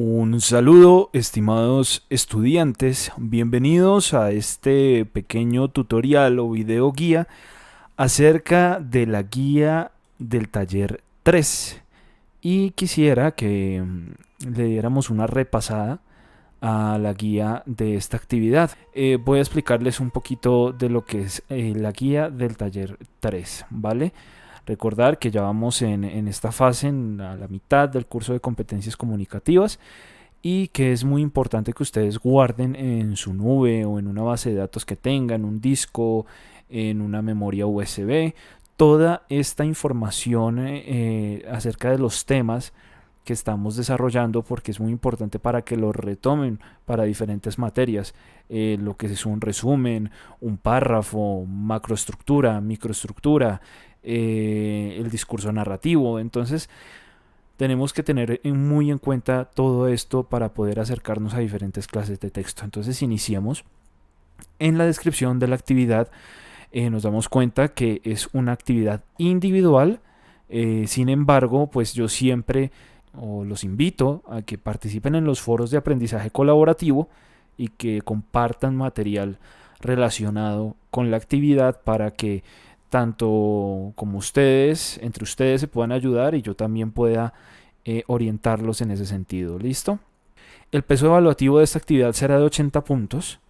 Un saludo, estimados estudiantes, bienvenidos a este pequeño tutorial o video guía acerca de la guía del taller 3. Y quisiera que le diéramos una repasada a la guía de esta actividad. Voy a explicarles un poquito de lo que es la guía del taller 3, ¿vale? Recordar que ya vamos en esta fase, a la mitad del curso de competencias comunicativas, y que es muy importante que ustedes guarden en su nube o en una base de datos que tengan, un disco, en una memoria USB, toda esta información acerca de los temas que estamos desarrollando, porque es muy importante para que lo retomen para diferentes materias, lo que es un resumen, un párrafo, macroestructura, microestructura, el discurso narrativo. Entonces tenemos que tener muy en cuenta todo esto para poder acercarnos a diferentes clases de texto. Entonces iniciamos. En la descripción de la actividad nos damos cuenta que es una actividad individual. Sin embargo, pues yo siempre los invito a que participen en los foros de aprendizaje colaborativo y que compartan material relacionado con la actividad para que tanto como ustedes, entre ustedes se puedan ayudar y yo también pueda orientarlos en ese sentido. ¿Listo? El peso evaluativo de esta actividad será de 80 puntos.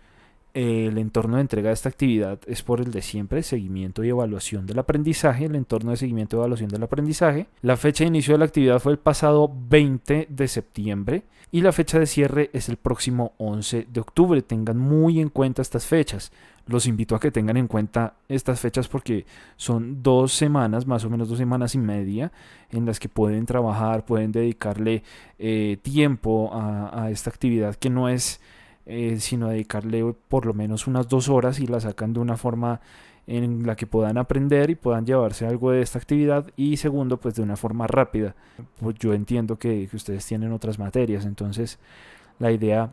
El entorno de entrega de esta actividad es por el de siempre, seguimiento y evaluación del aprendizaje, el entorno de seguimiento y evaluación del aprendizaje. La fecha de inicio de la actividad fue el pasado 20 de septiembre y la fecha de cierre es el próximo 11 de octubre. Tengan muy en cuenta estas fechas. Los invito a que tengan en cuenta estas fechas porque son 2 semanas, más o menos 2 semanas y media, en las que pueden trabajar, pueden dedicarle tiempo a esta actividad que no es sino dedicarle por lo menos unas 2 horas y la sacan de una forma en la que puedan aprender y puedan llevarse algo de esta actividad, y segundo, pues de una forma rápida. Pues yo entiendo que ustedes tienen otras materias, entonces la idea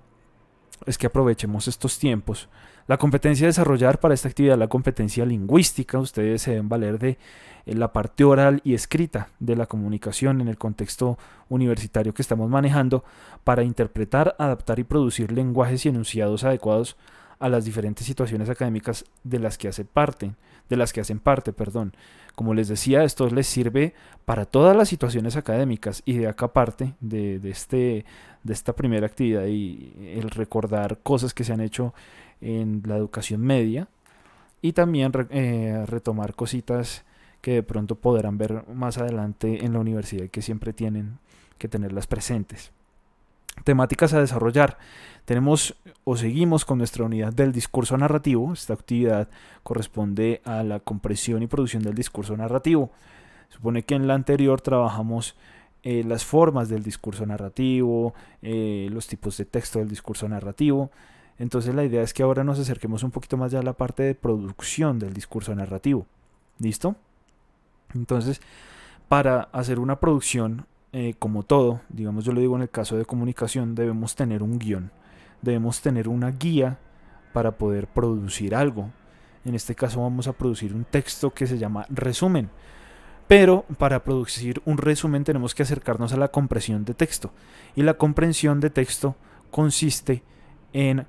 es que aprovechemos estos tiempos. La competencia a desarrollar para esta actividad, la competencia lingüística. Ustedes se deben valer de la parte oral y escrita de la comunicación en el contexto universitario que estamos manejando para interpretar, adaptar y producir lenguajes y enunciados adecuados a las diferentes situaciones académicas de las que hacen parte, perdón. Como les decía, esto les sirve para todas las situaciones académicas, y de acá parte de esta primera actividad y el recordar cosas que se han hecho en la educación media, y también retomar cositas que de pronto podrán ver más adelante en la universidad y que siempre tienen que tenerlas presentes. Temáticas a desarrollar. Tenemos o seguimos con nuestra unidad del discurso narrativo. Esta actividad corresponde a la compresión y producción del discurso narrativo. Supone que en la anterior trabajamos las formas del discurso narrativo, los tipos de texto del discurso narrativo. Entonces la idea es que ahora nos acerquemos un poquito más ya a la parte de producción del discurso narrativo. ¿Listo? Entonces, para hacer una producción, como todo, digamos, yo lo digo en el caso de comunicación, debemos tener un guión, debemos tener una guía para poder producir algo. En este caso vamos a producir un texto que se llama resumen. Pero para producir un resumen tenemos que acercarnos a la compresión de texto. Y la comprensión de texto consiste en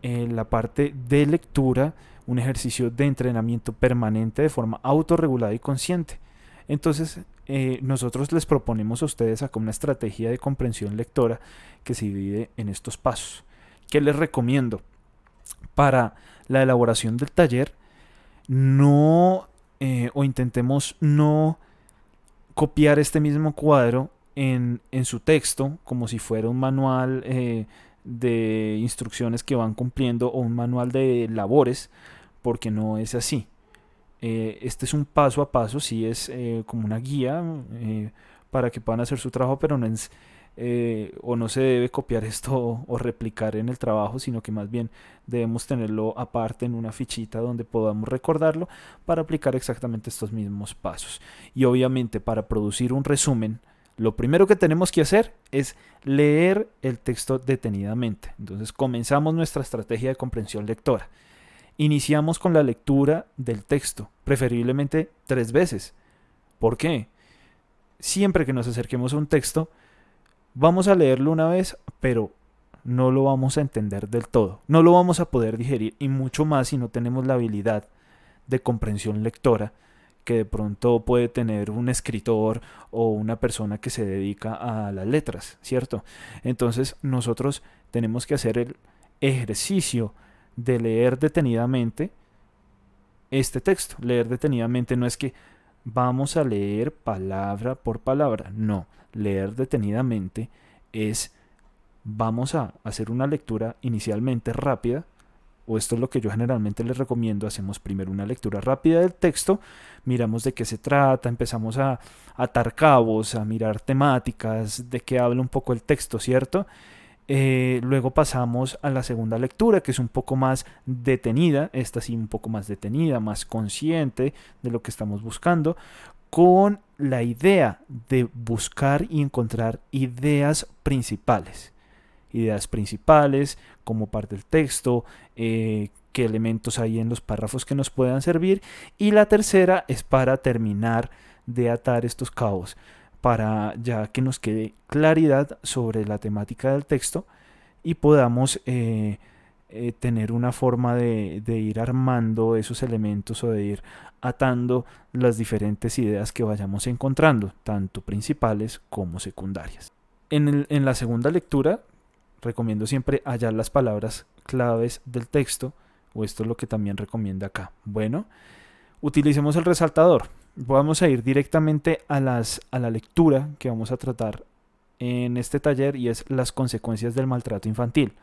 la parte de lectura, un ejercicio de entrenamiento permanente de forma autorregulada y consciente. Entonces, nosotros les proponemos a ustedes acá una estrategia de comprensión lectora que se divide en estos pasos. ¿Qué les recomiendo? Para la elaboración del taller, no o intentemos no copiar este mismo cuadro en su texto como si fuera un manual de instrucciones que van cumpliendo o un manual de labores, porque no es así. Este es un paso a paso, sí es como una guía para que puedan hacer su trabajo, pero no es, o no se debe copiar esto o replicar en el trabajo, sino que más bien debemos tenerlo aparte en una fichita donde podamos recordarlo para aplicar exactamente estos mismos pasos. Y obviamente para producir un resumen, lo primero que tenemos que hacer es leer el texto detenidamente. Entonces comenzamos nuestra estrategia de comprensión lectora. Iniciamos con la lectura del texto, preferiblemente 3 veces. ¿Por qué? Siempre que nos acerquemos a un texto, Vamos a leerlo una vez, pero no lo vamos a entender del todo. No lo vamos a poder digerir, y mucho más si no tenemos la habilidad de comprensión lectora que de pronto puede tener un escritor o una persona que se dedica a las letras, ¿cierto? Entonces nosotros tenemos que hacer el ejercicio de leer detenidamente este texto. Leer detenidamente no es que vamos a leer palabra por palabra, no. Leer detenidamente es vamos a hacer una lectura inicialmente rápida, o esto es lo que yo generalmente les recomiendo. Hacemos primero una lectura rápida del texto, miramos de qué se trata, empezamos a atar cabos, a mirar temáticas, de qué habla un poco el texto, ¿cierto? Luego pasamos a la segunda lectura, que es un poco más detenida, esta sí un poco más detenida, más consciente de lo que estamos buscando, con la idea de buscar y encontrar ideas principales como parte del texto, qué elementos hay en los párrafos que nos puedan servir. Y la tercera es para terminar de atar estos cabos, para ya que nos quede claridad sobre la temática del texto y podamos tener una forma de ir armando esos elementos, o de ir atando las diferentes ideas que vayamos encontrando, tanto principales como secundarias. En la segunda lectura recomiendo siempre hallar las palabras claves del texto, o esto es lo que también recomienda acá. Bueno, utilicemos el resaltador. Vamos a ir directamente a la lectura que vamos a tratar en este taller, y es las consecuencias del maltrato infantil.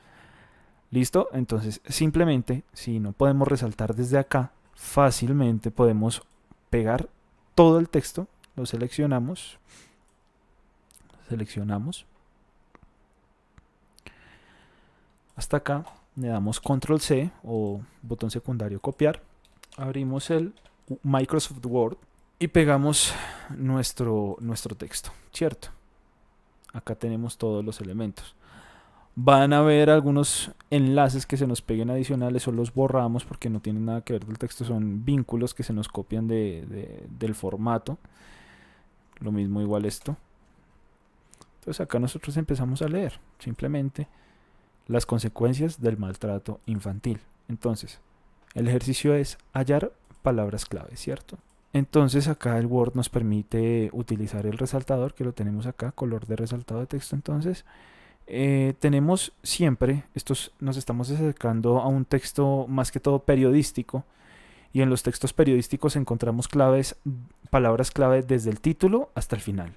¿Listo? Entonces, simplemente, si no podemos resaltar desde acá, fácilmente podemos pegar todo el texto, lo seleccionamos, hasta acá, le damos control C o botón secundario copiar, abrimos el Microsoft Word y pegamos nuestro texto, ¿cierto? Acá tenemos todos los elementos. Van a haber algunos enlaces que se nos peguen adicionales, o los borramos porque no tienen nada que ver del texto, son vínculos que se nos copian del formato. Lo mismo igual esto. Entonces acá nosotros empezamos a leer simplemente las consecuencias del maltrato infantil. Entonces, el ejercicio es hallar palabras clave, ¿cierto? Entonces acá el Word nos permite utilizar el resaltador, que lo tenemos acá, color de resaltado de texto. Entonces, tenemos siempre, nos estamos acercando a un texto más que todo periodístico, y en los textos periodísticos encontramos palabras clave desde el título hasta el final.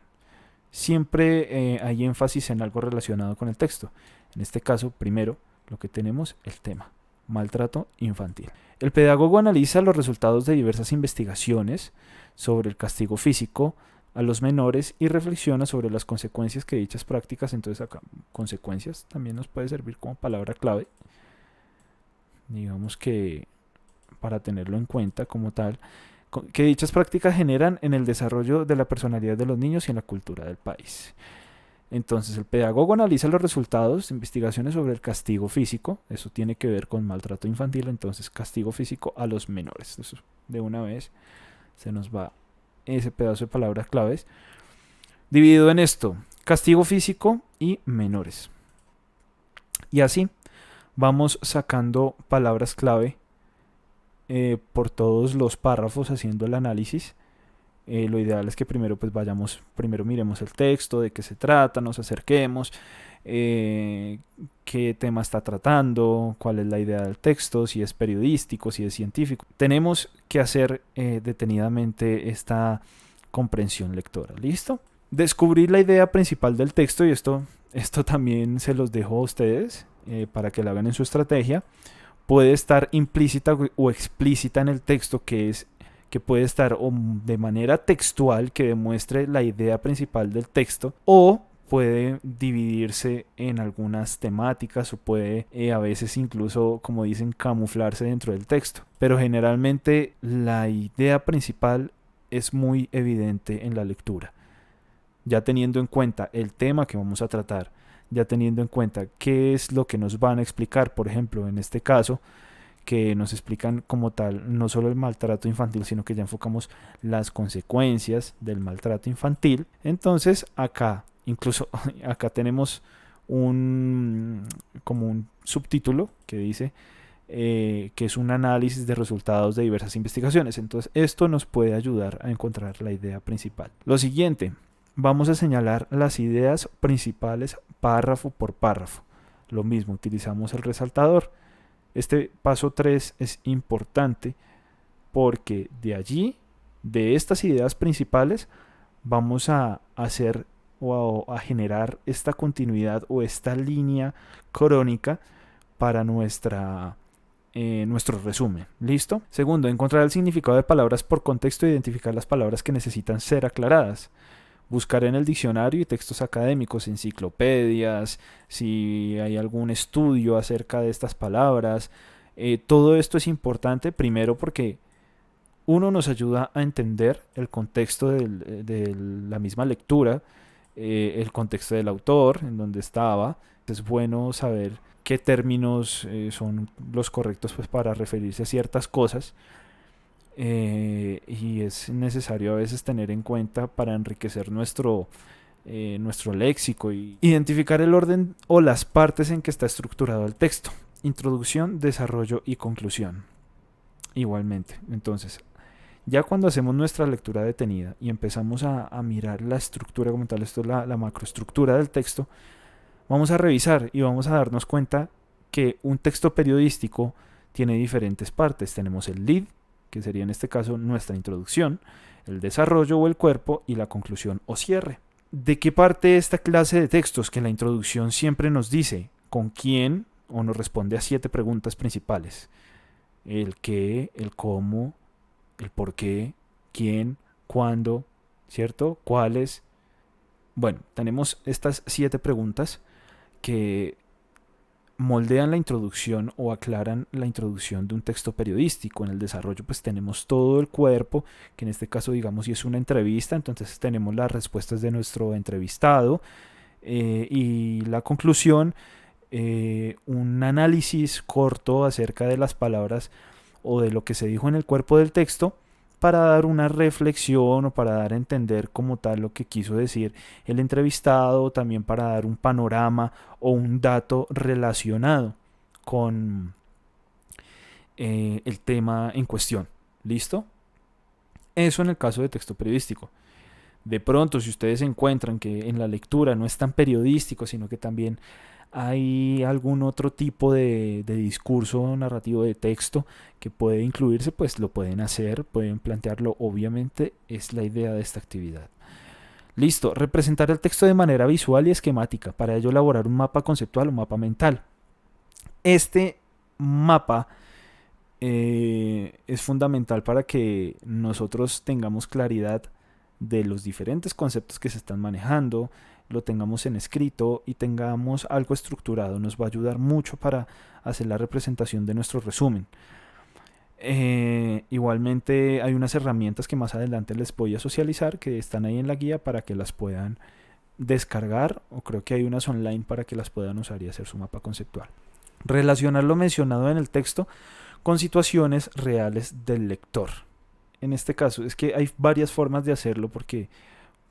Siempre hay énfasis en algo relacionado con el texto. En este caso, primero, lo que tenemos, el tema, maltrato infantil. El pedagogo analiza los resultados de diversas investigaciones sobre el castigo físico a los menores y reflexiona sobre las consecuencias que dichas prácticas. Entonces acá, consecuencias también nos puede servir como palabra clave. Digamos que para tenerlo en cuenta como tal, que dichas prácticas generan en el desarrollo de la personalidad de los niños y en la cultura del país. Entonces el pedagogo analiza los resultados de investigaciones sobre el castigo físico. Eso tiene que ver con maltrato infantil. Entonces, castigo físico a los menores. Eso, de una vez se nos va ese pedazo de palabras claves. Dividido en esto, castigo físico y menores. Y así vamos sacando palabras clave por todos los párrafos, haciendo el análisis. Lo ideal es que primero miremos el texto, de qué se trata, nos acerquemos, qué tema está tratando, cuál es la idea del texto, si es periodístico, si es científico. Tenemos que hacer detenidamente esta comprensión lectora. ¿Listo? Descubrir la idea principal del texto, y esto también se los dejo a ustedes para que la hagan en su estrategia. Puede estar implícita o explícita en el texto, que puede estar de manera textual, que demuestre la idea principal del texto, o puede dividirse en algunas temáticas, o puede a veces incluso, como dicen, camuflarse dentro del texto. Pero generalmente la idea principal es muy evidente en la lectura. Ya teniendo en cuenta el tema que vamos a tratar, ya teniendo en cuenta qué es lo que nos van a explicar, por ejemplo, en este caso, que nos explican como tal no solo el maltrato infantil, sino que ya enfocamos las consecuencias del maltrato infantil. Entonces acá Incluso acá tenemos como un subtítulo que dice que es un análisis de resultados de diversas investigaciones. Entonces esto nos puede ayudar a encontrar la idea principal. Lo siguiente, vamos a señalar las ideas principales párrafo por párrafo. Lo mismo, utilizamos el resaltador. Este paso 3 es importante porque de allí, de estas ideas principales, vamos a hacer o a generar esta continuidad o esta línea crónica para nuestro resumen. ¿Listo? Segundo, encontrar el significado de palabras por contexto e identificar las palabras que necesitan ser aclaradas. Buscar en el diccionario y textos académicos, enciclopedias, si hay algún estudio acerca de estas palabras. Todo esto es importante, primero porque uno nos ayuda a entender el contexto de la misma lectura, el contexto del autor, en donde estaba. Es bueno saber qué términos son los correctos pues, para referirse a ciertas cosas. Y es necesario a veces tener en cuenta para enriquecer nuestro léxico y identificar el orden o las partes en que está estructurado el texto. Introducción, desarrollo y conclusión. Igualmente, entonces, ya cuando hacemos nuestra lectura detenida y empezamos a mirar la estructura como tal, esto es la macroestructura del texto, vamos a revisar y vamos a darnos cuenta que un texto periodístico tiene diferentes partes. Tenemos el lead, que sería en este caso nuestra introducción, el desarrollo o el cuerpo y la conclusión o cierre. ¿De qué parte esta clase de textos? Que la introducción siempre nos dice con quién o nos responde a 7 preguntas principales. El qué, el cómo, el por qué, quién, cuándo, ¿cierto? ¿Cuáles? Bueno, tenemos estas 7 preguntas que moldean la introducción o aclaran la introducción de un texto periodístico. En el desarrollo pues tenemos todo el cuerpo, que en este caso digamos si es una entrevista, entonces tenemos las respuestas de nuestro entrevistado, y la conclusión, un análisis corto acerca de las palabras o de lo que se dijo en el cuerpo del texto, para dar una reflexión o para dar a entender como tal lo que quiso decir el entrevistado, también para dar un panorama o un dato relacionado con el tema en cuestión. ¿Listo? Eso en el caso de texto periodístico. De pronto, si ustedes encuentran que en la lectura no es tan periodístico, sino que también hay algún otro tipo de discurso narrativo de texto que puede incluirse, pues lo pueden hacer, pueden plantearlo. Obviamente es la idea de esta actividad. Listo, representar el texto de manera visual y esquemática. Para ello elaborar un mapa conceptual, un mapa mental. Este mapa es fundamental para que nosotros tengamos claridad de los diferentes conceptos que se están manejando, lo tengamos en escrito y tengamos algo estructurado. Nos va a ayudar mucho para hacer la representación de nuestro resumen. Igualmente hay unas herramientas que más adelante les voy a socializar, que están ahí en la guía para que las puedan descargar, o creo que hay unas online para que las puedan usar y hacer su mapa conceptual. Relacionar lo mencionado en el texto con situaciones reales del lector. En este caso es que hay varias formas de hacerlo, porque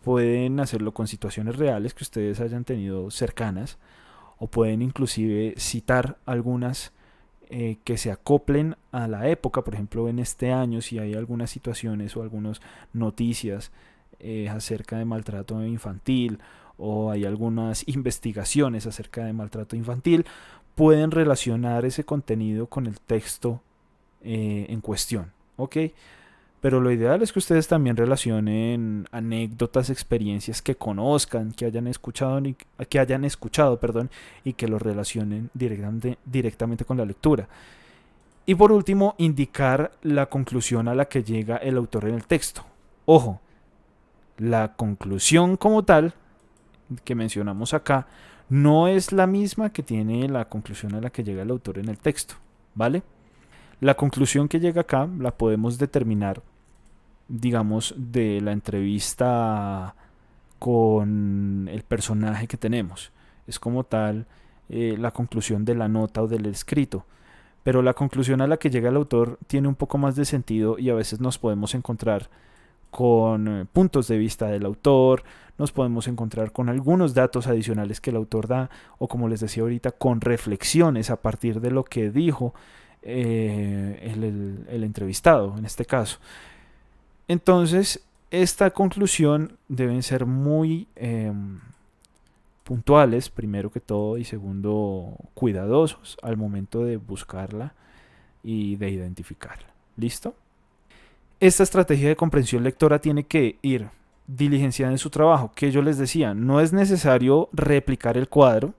pueden hacerlo con situaciones reales que ustedes hayan tenido cercanas, o pueden inclusive citar algunas que se acoplen a la época. Por ejemplo, en este año, si hay algunas situaciones o algunas noticias acerca de maltrato infantil, o hay algunas investigaciones acerca de maltrato infantil, pueden relacionar ese contenido con el texto en cuestión. ¿Ok? Pero lo ideal es que ustedes también relacionen anécdotas, experiencias que conozcan, que hayan escuchado, y que lo relacionen directamente con la lectura. Y por último, indicar la conclusión a la que llega el autor en el texto. Ojo, la conclusión como tal que mencionamos acá no es la misma que tiene la conclusión a la que llega el autor en el texto, ¿vale? La conclusión que llega acá la podemos determinar, digamos, de la entrevista con el personaje que tenemos. Es como tal la conclusión de la nota o del escrito. Pero la conclusión a la que llega el autor tiene un poco más de sentido, y a veces nos podemos encontrar con puntos de vista del autor, nos podemos encontrar con algunos datos adicionales que el autor da, o como les decía ahorita, con reflexiones a partir de lo que dijo el entrevistado, en este caso. Entonces, esta conclusión deben ser muy puntuales, primero que todo, y segundo, cuidadosos al momento de buscarla y de identificarla. ¿Listo? Esta estrategia de comprensión lectora tiene que ir diligenciada en su trabajo, que yo les decía, no es necesario replicar el cuadro,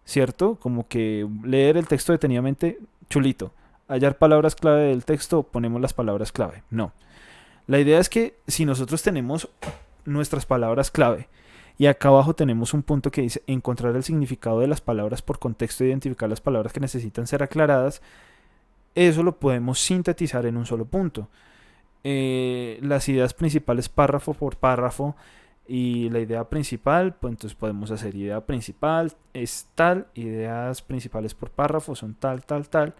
¿cierto? Como que leer el texto detenidamente, chulito. Hallar palabras clave del texto, ponemos las palabras clave. No. La idea es que si nosotros tenemos nuestras palabras clave y acá abajo tenemos un punto que dice encontrar el significado de las palabras por contexto e identificar las palabras que necesitan ser aclaradas, eso lo podemos sintetizar en un solo punto. Las ideas principales párrafo por párrafo y la idea principal, pues entonces podemos hacer idea principal es tal, ideas principales por párrafo son tal, tal, tal,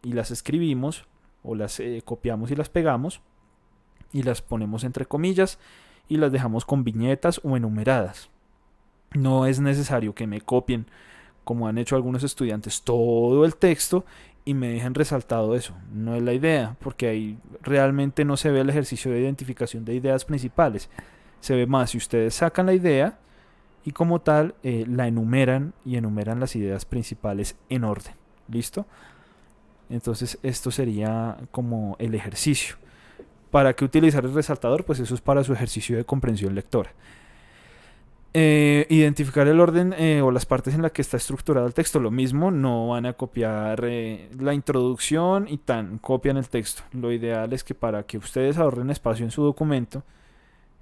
y las escribimos o las copiamos y las pegamos y las ponemos entre comillas y las dejamos con viñetas o enumeradas. No es necesario que me copien, como han hecho algunos estudiantes, todo el texto y me dejen resaltado eso. No es la idea, porque ahí realmente no se ve el ejercicio de identificación de ideas principales. Se ve más si ustedes sacan la idea y como tal la enumeran y enumeran las ideas principales en orden. ¿Listo? Entonces esto sería como el ejercicio. ¿Para qué utilizar el resaltador? Pues eso es para su ejercicio de comprensión lectora. Identificar el orden o las partes en las que está estructurado el texto. Lo mismo, no van a copiar la introducción y tan, copian el texto. Lo ideal es que para que ustedes ahorren espacio en su documento,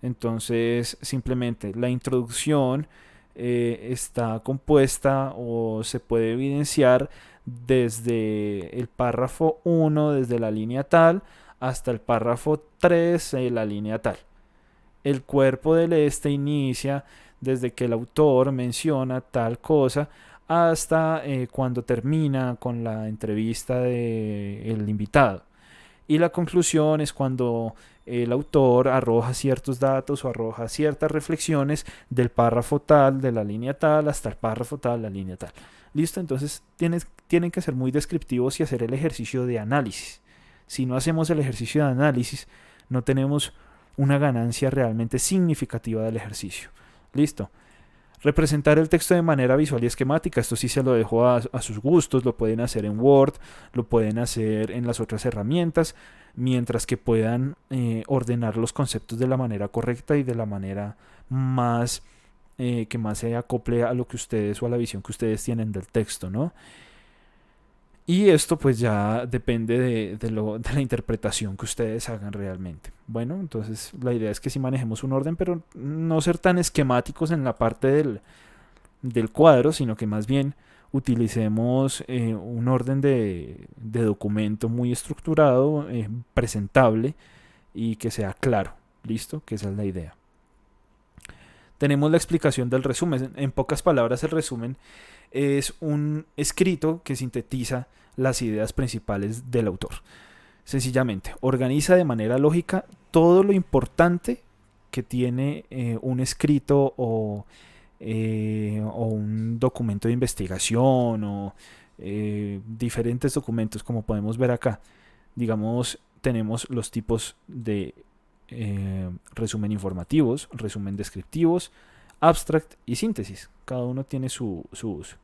entonces simplemente la introducción está compuesta o se puede evidenciar desde el párrafo 1, desde la línea tal, hasta el párrafo 3, la línea tal. El cuerpo del este inicia desde que el autor menciona tal cosa hasta cuando termina con la entrevista del invitado. Y la conclusión es cuando el autor arroja ciertos datos o arroja ciertas reflexiones del párrafo tal, de la línea tal, hasta el párrafo tal, la línea tal. ¿Listo? Entonces tienen que ser muy descriptivos y hacer el ejercicio de análisis. Si no hacemos el ejercicio de análisis, no tenemos una ganancia realmente significativa del ejercicio. Listo. Representar el texto de manera visual y esquemática, esto sí se lo dejo a sus gustos, lo pueden hacer en Word, lo pueden hacer en las otras herramientas, mientras que puedan ordenar los conceptos de la manera correcta y de la manera más que más se acople a lo que ustedes o a la visión que ustedes tienen del texto, ¿no? Y esto pues ya depende de la interpretación que ustedes hagan realmente. Bueno, entonces la idea es que sí manejemos un orden, pero no ser tan esquemáticos en la parte del cuadro, sino que más bien utilicemos un orden de documento muy estructurado, presentable y que sea claro. ¿Listo? Que esa es la idea. Tenemos la explicación del resumen. En pocas palabras, el resumen es un escrito que sintetiza las ideas principales del autor. Sencillamente, organiza de manera lógica todo lo importante que tiene un escrito o un documento de investigación o diferentes documentos, como podemos ver acá. Digamos, tenemos los tipos de resumen informativos, resumen descriptivos, abstract y síntesis. Cada uno tiene su uso.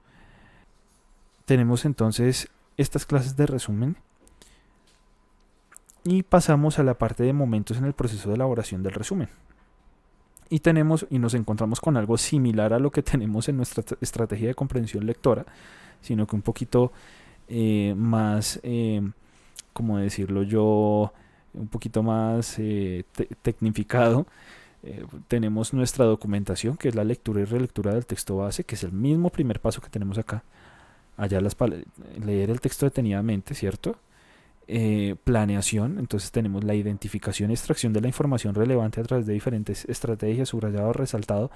Tenemos entonces estas clases de resumen y pasamos a la parte de momentos en el proceso de elaboración del resumen. Y nos encontramos con algo similar a lo que tenemos en nuestra estrategia de comprensión lectora, sino que un poquito más, ¿cómo decirlo yo? Un poquito más tecnificado. Tenemos nuestra documentación, que es la lectura y relectura del texto base, que es el mismo primer paso que tenemos acá. Allá leer el texto detenidamente, ¿cierto? Planeación, entonces tenemos la identificación y extracción de la información relevante a través de diferentes estrategias, subrayado, resaltado.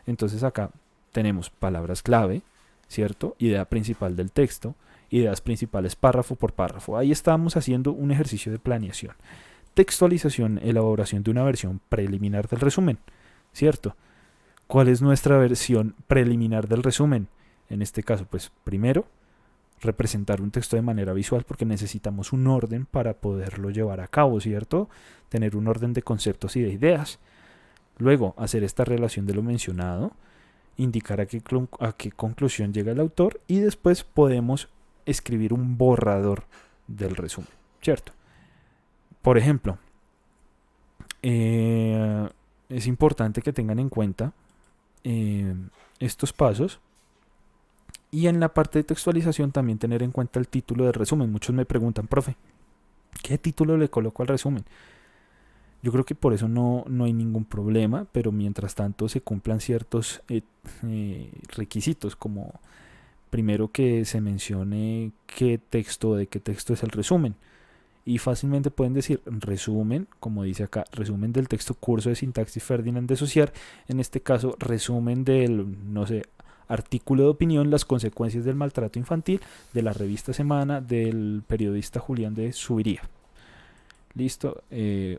Entonces acá tenemos palabras clave, ¿cierto? Idea principal del texto, ideas principales párrafo por párrafo. Ahí estamos haciendo un ejercicio de planeación. textualización, elaboración de una versión preliminar del resumen, ¿cierto? ¿Cuál es nuestra versión preliminar del resumen? En este caso, pues primero, representar un texto de manera visual porque necesitamos un orden para poderlo llevar a cabo, ¿cierto? Tener un orden de conceptos y de ideas. Luego, hacer esta relación de lo mencionado, indicar a qué conclusión llega el autor y después podemos escribir un borrador del resumen, ¿cierto? Por ejemplo, es importante que tengan en cuenta estos pasos y en la parte de textualización también tener en cuenta el título del resumen. Muchos me preguntan, profe, ¿qué título le coloco al resumen? Yo creo que por eso no hay ningún problema, pero mientras tanto se cumplan ciertos requisitos, como primero que se mencione de qué texto es el resumen. Y fácilmente pueden decir resumen, como dice acá, resumen del texto curso de sintaxis Ferdinand de Saussure, en este caso resumen del, no sé, artículo de opinión, las consecuencias del maltrato infantil, de la revista Semana, del periodista Julián de Subiría. ¿Listo?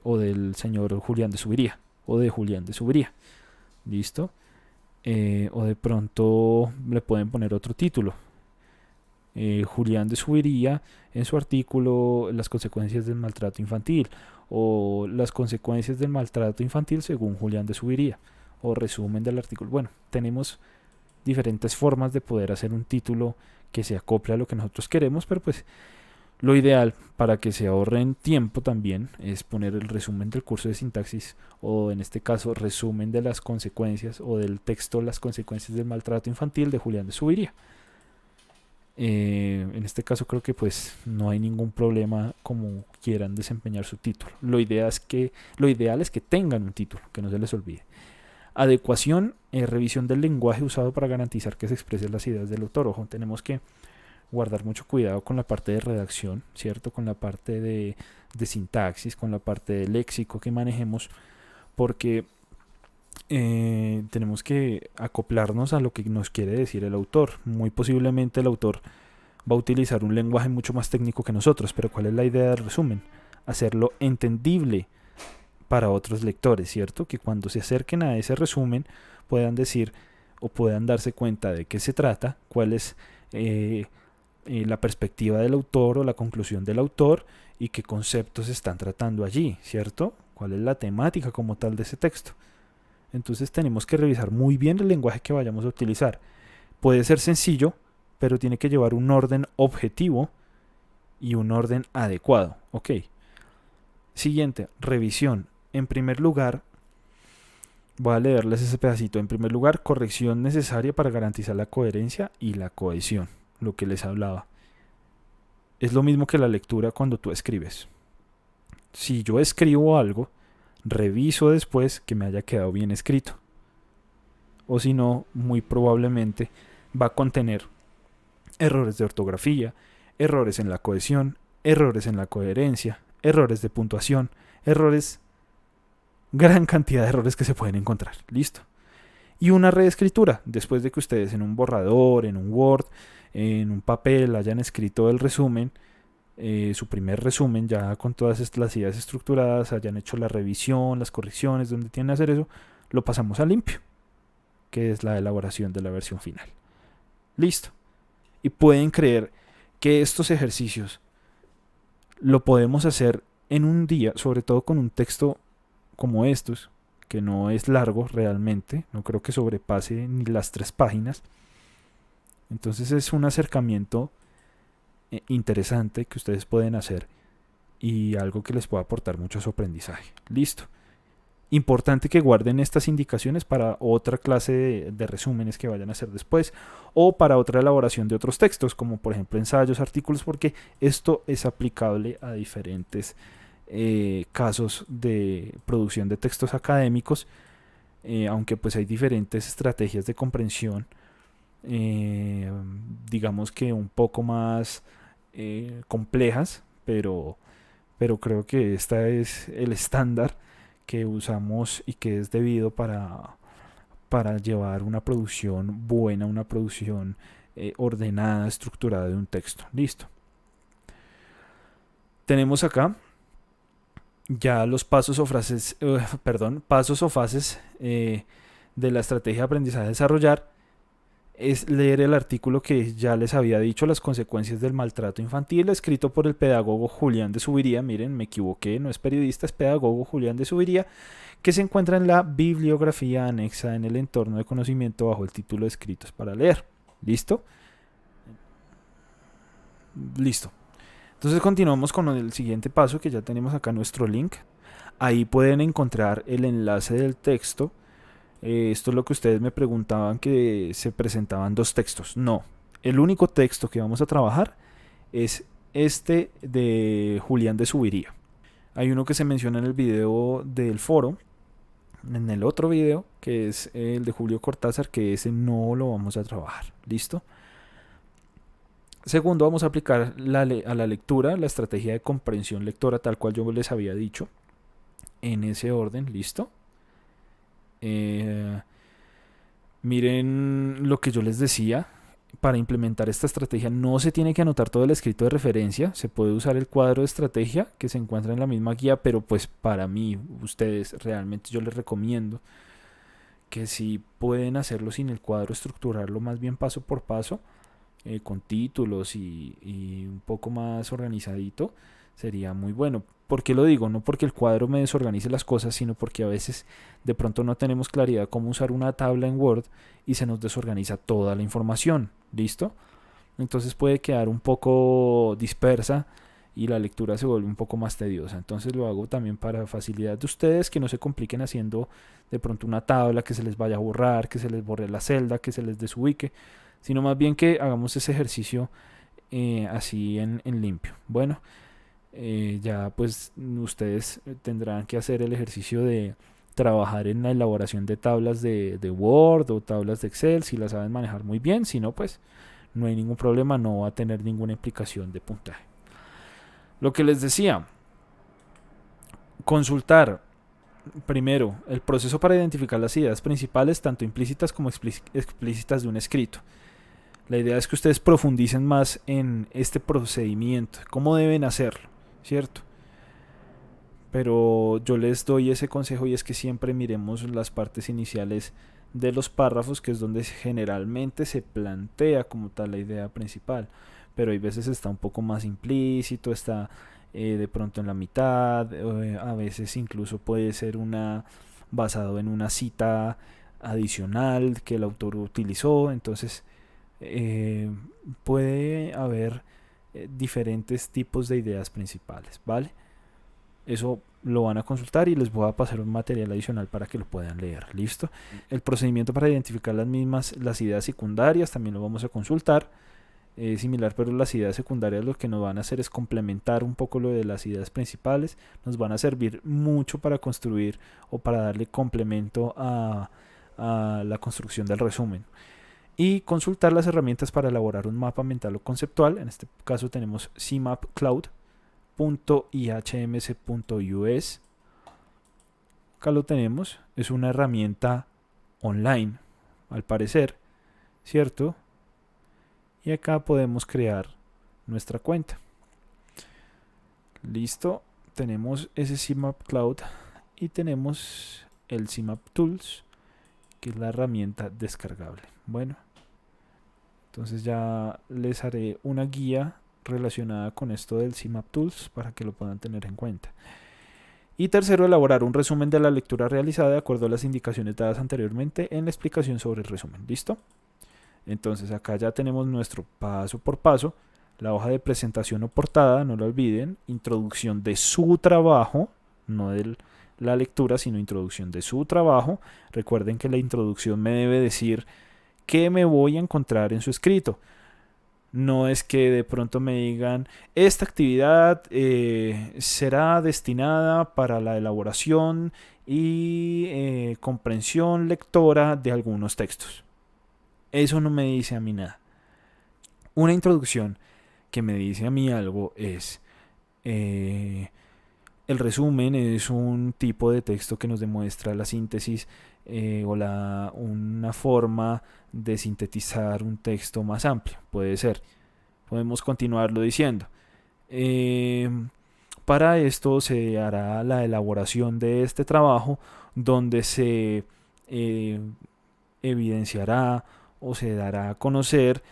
O del señor Julián de Subiría, o de Julián de Subiría. ¿Listo? O de pronto le pueden poner otro título. Julián de Subiría en su artículo Las consecuencias del maltrato infantil, o las consecuencias del maltrato infantil según Julián de Subiría, o resumen del artículo. Bueno, tenemos diferentes formas de poder hacer un título que se acople a lo que nosotros queremos, pero pues lo ideal para que se ahorren tiempo también es poner el resumen del curso de sintaxis, o en este caso resumen de las consecuencias, o del texto Las consecuencias del maltrato infantil de Julián de Subiría. En este caso creo que pues no hay ningún problema como quieran desempeñar su título. Lo ideal es que tengan un título, que no se les olvide. Adecuación, revisión del lenguaje usado para garantizar que se expresen las ideas del autor. Ojo, tenemos que guardar mucho cuidado con la parte de redacción, ¿cierto? Con la parte de sintaxis, con la parte de léxico que manejemos, porque tenemos que acoplarnos a lo que nos quiere decir el autor. Muy posiblemente el autor va a utilizar un lenguaje mucho más técnico que nosotros, pero ¿cuál es la idea del resumen? Hacerlo entendible para otros lectores, ¿cierto? Que cuando se acerquen a ese resumen puedan decir o puedan darse cuenta de qué se trata, cuál es la perspectiva del autor o la conclusión del autor y qué conceptos se están tratando allí, ¿cierto? ¿Cuál es la temática como tal de ese texto? Entonces tenemos que revisar muy bien el lenguaje que vayamos a utilizar. Puede ser sencillo, pero tiene que llevar un orden objetivo y un orden adecuado. Ok. Siguiente, revisión. En primer lugar, voy a leerles ese pedacito. En primer lugar, corrección necesaria para garantizar la coherencia y la cohesión, lo que les hablaba. Es lo mismo que la lectura cuando tú escribes. Si yo escribo algo, reviso después que me haya quedado bien escrito. O si no, muy probablemente va a contener errores de ortografía, errores en la cohesión, errores en la coherencia, errores de puntuación, gran cantidad de errores que se pueden encontrar. Listo. Y una reescritura, después de que ustedes en un borrador, en un Word, en un papel hayan escrito el resumen, su primer resumen ya con todas las ideas estructuradas, hayan hecho la revisión, las correcciones, donde tienen que hacer eso, lo pasamos a limpio, que es la elaboración de la versión final. Listo. Y pueden creer que estos ejercicios lo podemos hacer en un día, sobre todo con un texto como estos, que no es largo realmente, no creo que sobrepase ni las 3 páginas. Entonces es un acercamiento interesante que ustedes pueden hacer y algo que les pueda aportar mucho a su aprendizaje. Listo. Importante que guarden estas indicaciones para otra clase de resúmenes que vayan a hacer después o para otra elaboración de otros textos, como por ejemplo ensayos, artículos, porque esto es aplicable a diferentes casos de producción de textos académicos, aunque pues hay diferentes estrategias de comprensión, digamos que un poco más complejas, pero creo que esta es el estándar que usamos y que es debido para llevar una producción buena, una producción ordenada, estructurada de un texto. Listo. Tenemos acá ya los pasos o frases, perdón, pasos o fases de la estrategia de aprendizaje a desarrollar es leer el artículo que ya les había dicho, las consecuencias del maltrato infantil, escrito por el pedagogo Julián de Subiría. Miren, me equivoqué, no es periodista, es pedagogo Julián de Subiría, que se encuentra en la bibliografía anexa en el entorno de conocimiento bajo el título Escritos para leer. ¿Listo? Listo. Entonces continuamos con el siguiente paso, que ya tenemos acá nuestro link. Ahí pueden encontrar el enlace del texto. Esto es lo que ustedes me preguntaban, que se presentaban dos textos. No, el único texto que vamos a trabajar es este de Julián de Subiría. Hay uno que se menciona en el video del foro, en el otro video, que es el de Julio Cortázar, que ese no lo vamos a trabajar. ¿Listo? Segundo, vamos a aplicar a la lectura la estrategia de comprensión lectora, tal cual yo les había dicho, en ese orden. ¿Listo? Miren lo que yo les decía. Para implementar esta estrategia no se tiene que anotar todo el escrito de referencia, se puede usar el cuadro de estrategia que se encuentra en la misma guía, pero pues para mí, ustedes, realmente yo les recomiendo que si pueden hacerlo sin el cuadro, estructurarlo más bien paso por paso, con títulos y un poco más organizadito, sería muy bueno. ¿Por qué lo digo? No porque el cuadro me desorganice las cosas, sino porque a veces de pronto no tenemos claridad cómo usar una tabla en Word y se nos desorganiza toda la información. ¿Listo? Entonces puede quedar un poco dispersa y la lectura se vuelve un poco más tediosa. Entonces lo hago también para facilidad de ustedes, que no se compliquen haciendo de pronto una tabla, que se les vaya a borrar, que se les borre la celda, que se les desubique, sino más bien que hagamos ese ejercicio así en limpio. Bueno, ya pues ustedes tendrán que hacer el ejercicio de trabajar en la elaboración de tablas de Word o tablas de Excel, si las saben manejar muy bien. Si no, pues no hay ningún problema, no va a tener ninguna implicación de puntaje. Lo que les decía, consultar primero el proceso para identificar las ideas principales, tanto implícitas como explícitas de un escrito. La idea es que ustedes profundicen más en este procedimiento, cómo deben hacerlo, ¿cierto? Pero yo les doy ese consejo, y es que siempre miremos las partes iniciales de los párrafos, que es donde generalmente se plantea como tal la idea principal, pero hay veces está un poco más implícito, está de pronto en la mitad, a veces incluso puede ser basado en una cita adicional que el autor utilizó. Entonces puede haber diferentes tipos de ideas principales, ¿vale? Eso lo van a consultar y les voy a pasar un material adicional para que lo puedan leer. ¿Listo? El procedimiento para identificar las ideas secundarias también lo vamos a consultar. Es similar, pero las ideas secundarias lo que nos van a hacer es complementar un poco lo de las ideas principales. Nos van a servir mucho para construir o para darle complemento a la construcción del resumen. Y consultar las herramientas para elaborar un mapa mental o conceptual. En este caso tenemos CMAP Cloud. .ihms.us. Acá lo tenemos, es una herramienta online, al parecer, ¿cierto? Y acá podemos crear nuestra cuenta. Listo, tenemos ese CMAP Cloud y tenemos el CMAP Tools, que es la herramienta descargable. Bueno, entonces ya les haré una guía relacionada con esto del CMAP Tools para que lo puedan tener en cuenta. Y tercero, elaborar un resumen de la lectura realizada de acuerdo a las indicaciones dadas anteriormente en la explicación sobre el resumen. ¿Listo? Entonces acá ya tenemos nuestro paso por paso, la hoja de presentación o portada, no lo olviden, introducción de su trabajo, no de la lectura, sino introducción de su trabajo. Recuerden que la introducción me debe decir qué me voy a encontrar en su escrito. No es que de pronto me digan, esta actividad será destinada para la elaboración y comprensión lectora de algunos textos. Eso no me dice a mí nada. Una introducción que me dice a mí algo es, el resumen es un tipo de texto que nos demuestra la síntesis o una forma de sintetizar un texto más amplio. Puede ser. Podemos continuarlo diciendo. Para esto se hará la elaboración de este trabajo donde se eh, evidenciará o se dará a conocer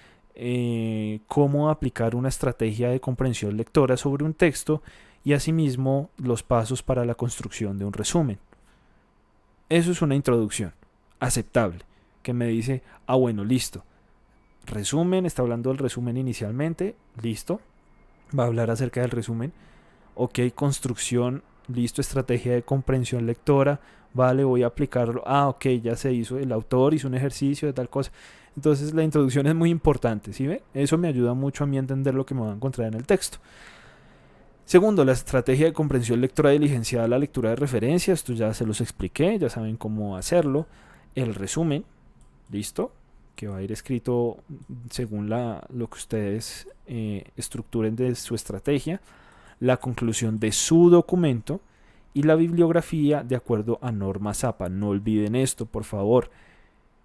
cómo aplicar una estrategia de comprensión lectora sobre un texto y asimismo los pasos para la construcción de un resumen. Eso es una introducción aceptable que me dice, bueno, listo. Resumen, está hablando del resumen inicialmente, listo. Va a hablar acerca del resumen. Ok, construcción, listo, estrategia de comprensión lectora, vale, voy a aplicarlo. Ok, ya se hizo, el autor hizo un ejercicio de tal cosa. Entonces la introducción es muy importante, ¿sí ve? Eso me ayuda mucho a mí a entender lo que me va a encontrar en el texto. Segundo, la estrategia de comprensión lectora diligenciada a la lectura de referencia. Esto ya se los expliqué, ya saben cómo hacerlo. El resumen, listo, que va a ir escrito según lo que ustedes estructuren de su estrategia. La conclusión de su documento y la bibliografía de acuerdo a normas APA. No olviden esto, por favor.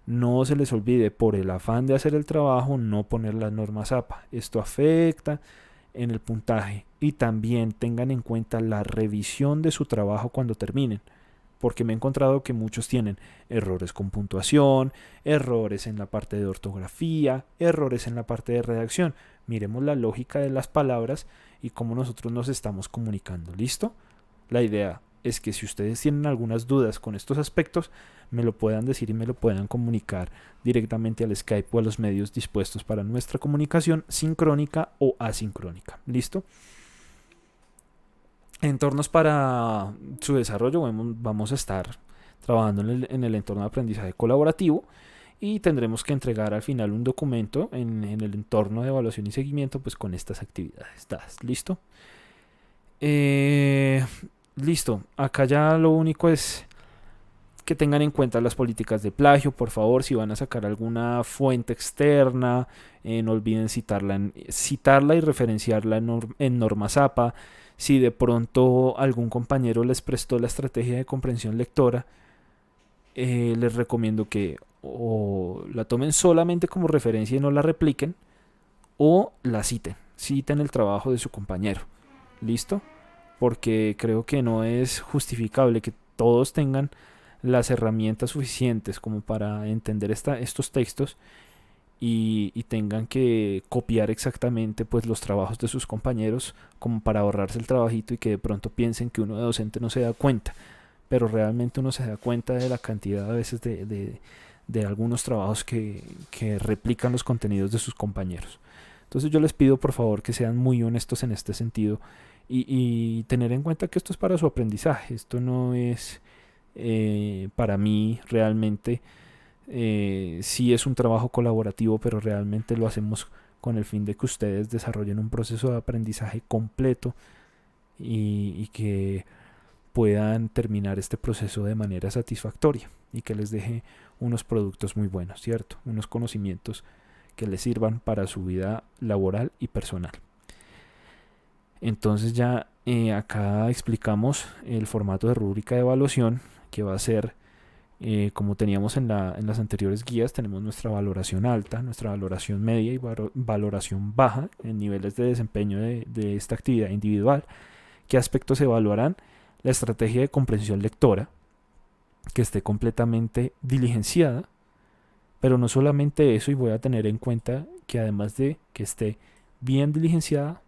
No se les olvide, por el afán de hacer el trabajo, no poner las normas APA. Esto afecta en el puntaje. Y también tengan en cuenta la revisión de su trabajo cuando terminen. Porque me he encontrado que muchos tienen errores con puntuación, errores en la parte de ortografía, errores en la parte de redacción. Miremos la lógica de las palabras y cómo nosotros nos estamos comunicando. ¿Listo? La idea es que si ustedes tienen algunas dudas con estos aspectos, me lo puedan decir y me lo puedan comunicar directamente al Skype o a los medios dispuestos para nuestra comunicación sincrónica o asincrónica. ¿Listo? Entornos para su desarrollo, vamos a estar trabajando en el entorno de aprendizaje colaborativo y tendremos que entregar al final un documento en el entorno de evaluación y seguimiento pues con estas actividades dadas. ¿Listo? Listo, acá ya lo único es que tengan en cuenta las políticas de plagio, por favor. Si van a sacar alguna fuente externa, no olviden citarla y referenciarla en normas APA. Si de pronto algún compañero les prestó la estrategia de comprensión lectora, les recomiendo que o la tomen solamente como referencia y no la repliquen, o la citen el trabajo de su compañero. ¿Listo? Porque creo que no es justificable que todos tengan las herramientas suficientes como para entender estos textos y tengan que copiar exactamente pues los trabajos de sus compañeros como para ahorrarse el trabajito y que de pronto piensen que uno de docente no se da cuenta, pero realmente uno se da cuenta de la cantidad a veces de algunos trabajos que replican los contenidos de sus compañeros. Entonces yo les pido por favor que sean muy honestos en este sentido y tener en cuenta que esto es para su aprendizaje, esto no es para mí realmente. Sí es un trabajo colaborativo, pero realmente lo hacemos con el fin de que ustedes desarrollen un proceso de aprendizaje completo y que puedan terminar este proceso de manera satisfactoria y que les deje unos productos muy buenos, ¿cierto? Unos conocimientos que les sirvan para su vida laboral y personal. Entonces ya acá explicamos el formato de rúbrica de evaluación que va a ser como teníamos en las anteriores guías. Tenemos nuestra valoración alta, nuestra valoración media y valoración baja en niveles de desempeño de esta actividad individual. ¿Qué aspectos se evaluarán? La estrategia de comprensión lectora, que esté completamente diligenciada, pero no solamente eso, y voy a tener en cuenta que además de que esté bien diligenciada,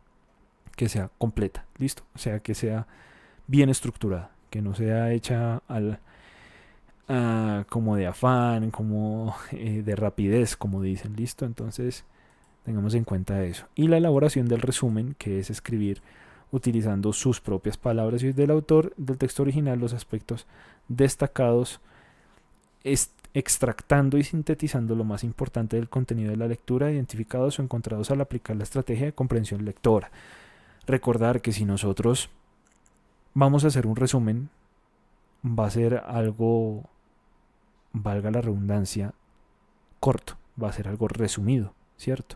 que sea completa, ¿listo? O sea, que sea bien estructurada, que no sea hecha como de afán, como de rapidez, como dicen, ¿listo? Entonces tengamos en cuenta eso. Y la elaboración del resumen, que es escribir utilizando sus propias palabras y del autor del texto original los aspectos destacados, extractando y sintetizando lo más importante del contenido de la lectura, identificados o encontrados al aplicar la estrategia de comprensión lectora. Recordar que si nosotros vamos a hacer un resumen, va a ser algo, valga la redundancia, corto, va a ser algo resumido, ¿cierto?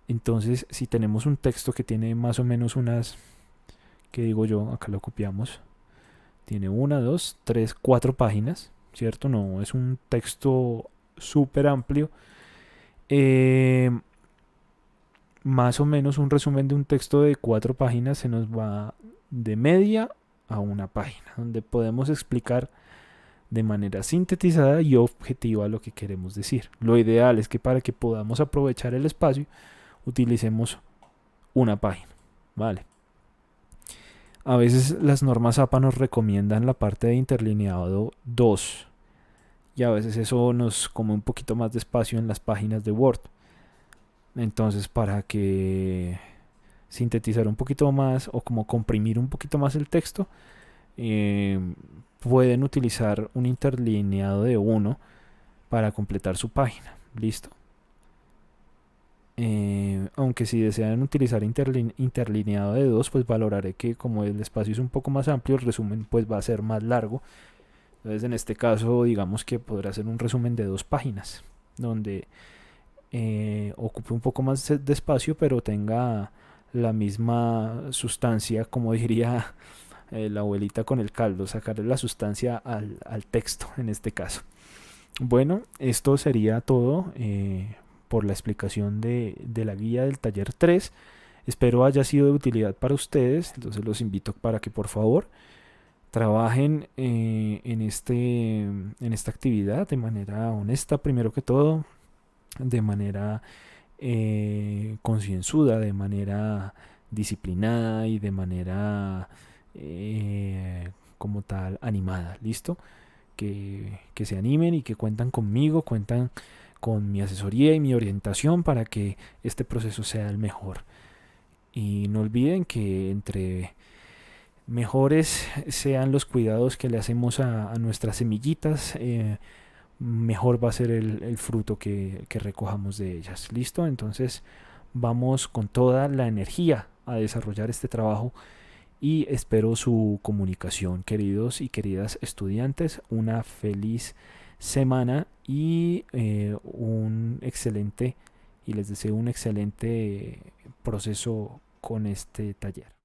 Entonces, si tenemos un texto que tiene más o menos unas, que digo yo, acá lo copiamos, tiene 1, 2, 3, 4 páginas, ¿cierto? No es un texto súper amplio. más o menos un resumen de un texto de 4 páginas se nos va de media a una página, donde podemos explicar de manera sintetizada y objetiva lo que queremos decir. Lo ideal es que para que podamos aprovechar el espacio utilicemos una página, ¿vale? A veces las normas APA nos recomiendan la parte de interlineado 2 y a veces eso nos come un poquito más de espacio en las páginas de Word. Entonces, para que sintetizar un poquito más o como comprimir un poquito más el texto, eh, pueden utilizar un interlineado de 1 para completar su página. ¿Listo? Aunque si desean utilizar interlineado de 2, pues valoraré que como el espacio es un poco más amplio, el resumen pues va a ser más largo. Entonces en este caso digamos que podrá ser un resumen de 2 páginas, donde ocupe un poco más de espacio, pero tenga la misma sustancia, como diría la abuelita con el caldo, sacarle la sustancia al texto en este caso. Bueno, esto sería todo por la explicación de la guía del taller 3. Espero haya sido de utilidad para ustedes, entonces los invito para que por favor trabajen en esta actividad de manera honesta, primero que todo, de manera concienzuda, de manera disciplinada y de manera como tal animada. ¿Listo? Que se animen y que cuentan conmigo, cuentan con mi asesoría y mi orientación para que este proceso sea el mejor. Y no olviden que entre mejores sean los cuidados que le hacemos a nuestras semillitas, mejor va a ser el fruto que recojamos de ellas. ¿Listo? Entonces vamos con toda la energía a desarrollar este trabajo y espero su comunicación, queridos y queridas estudiantes. Una feliz semana y un excelente, y les deseo un excelente proceso con este taller.